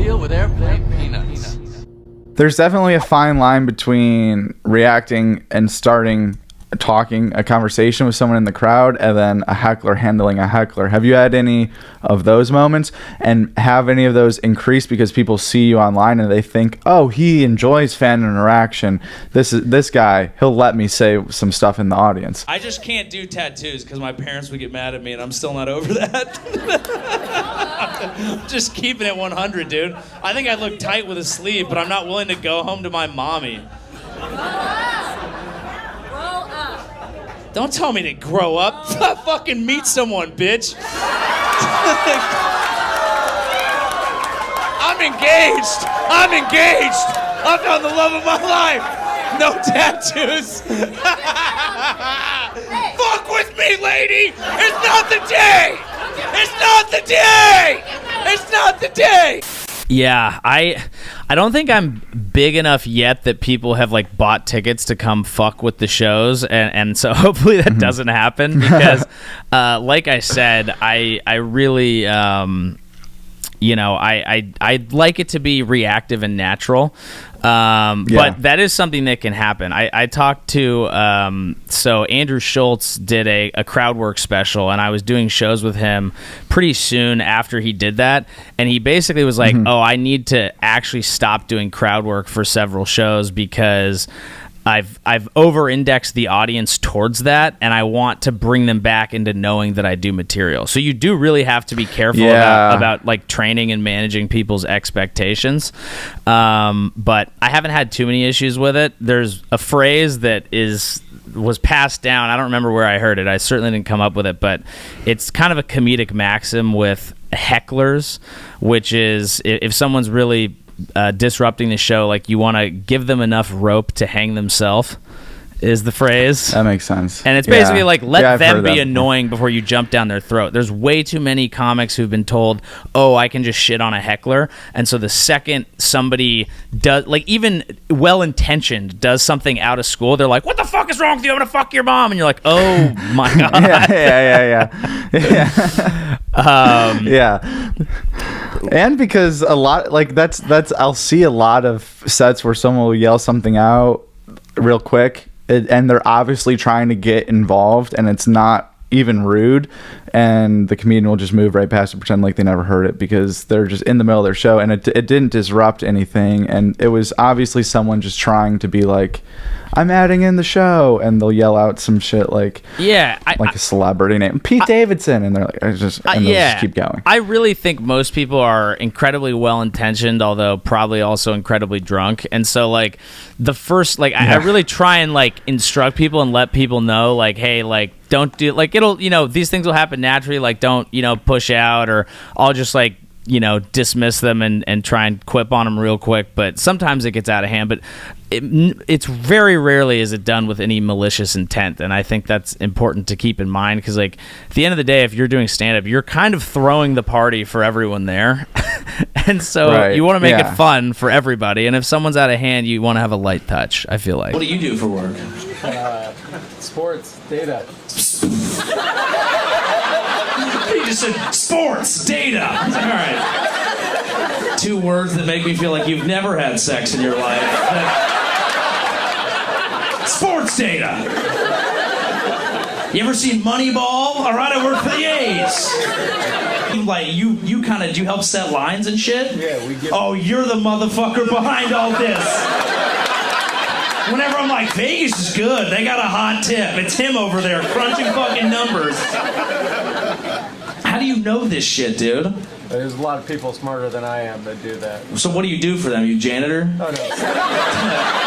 deal with airplane peanuts. There's definitely a fine line between reacting and starting a conversation with someone in the crowd and then a heckler handling a heckler. Have you had any of those moments, and have any of those increased because people see you online and they think, oh, he enjoys fan interaction, this guy, he'll let me say some stuff in the audience? I just can't do tattoos because my parents would get mad at me, and I'm still not over that. Just keeping it 100, dude. I think I look tight with a sleeve, but I'm not willing to go home to my mommy. Don't tell me to grow up. Fucking meet someone, bitch. I'm engaged. I found the love of my life. No tattoos. Fuck with me, lady. It's not the day. It's not the day. Yeah, I don't think I'm big enough yet that people have like bought tickets to come fuck with the shows, and so hopefully that doesn't happen because like I said, I really I like it to be reactive and natural. But that is something that can happen. I talked to so Andrew Schultz did a crowd work special, and I was doing shows with him pretty soon after he did that, and he basically was like, oh, I need to actually stop doing crowd work for several shows because I've over-indexed the audience towards that, and I want to bring them back into knowing that I do material. So you do really have to be careful about like training and managing people's expectations. But I haven't had too many issues with it. There's a phrase that was passed down. I don't remember where I heard it. I certainly didn't come up with it, but it's kind of a comedic maxim with hecklers, which is if someone's really disrupting the show, like, you want to give them enough rope to hang themselves, is the phrase. That makes sense. And it's basically like, let them be annoying before you jump down their throat. There's way too many comics who've been told, oh, I can just shit on a heckler. And so the second somebody does, like, even well-intentioned does something out of school, they're like, what the fuck is wrong with you? I'm gonna fuck your mom. And you're like, oh my God. Yeah. And because a lot, like, that's I'll see a lot of sets where someone will yell something out real quick, and they're obviously trying to get involved, and it's not even rude, and the comedian will just move right past it, pretend like they never heard it, because they're just in the middle of their show, and it didn't disrupt anything, and it was obviously someone just trying to be like, I'm adding in the show, and they'll yell out some shit like a celebrity name, Pete Davidson, and they're like, they'll just keep going. I really think most people are incredibly well-intentioned, although probably also incredibly drunk, and so like the first, like, I really try and like instruct people and let people know, like, hey, like, don't do, like, it'll, these things will happen naturally, like, don't, push out, or I'll just like, dismiss them and try and quip on them real quick, but sometimes it gets out of hand, but it's very rarely is it done with any malicious intent, and I think that's important to keep in mind, because like at the end of the day, if you're doing stand-up, you're kind of throwing the party for everyone there. And so you want to make it fun for everybody, and if someone's out of hand, you want to have a light touch, I feel like. What do you do for work? Sports, data. He just said sports, data. All right. 2 words that make me feel like you've never had sex in your life. Sports data. You ever seen Moneyball? All right, I work for the A's. Like, you kind of, do you help set lines and shit? Yeah, we get... Oh, you're the motherfucker behind all this. Whenever I'm like, Vegas is good, they got a hot tip. It's him over there crunching fucking numbers. How do you know this shit, dude? There's a lot of people smarter than I am that do that. So what do you do for them? You janitor? Oh, no.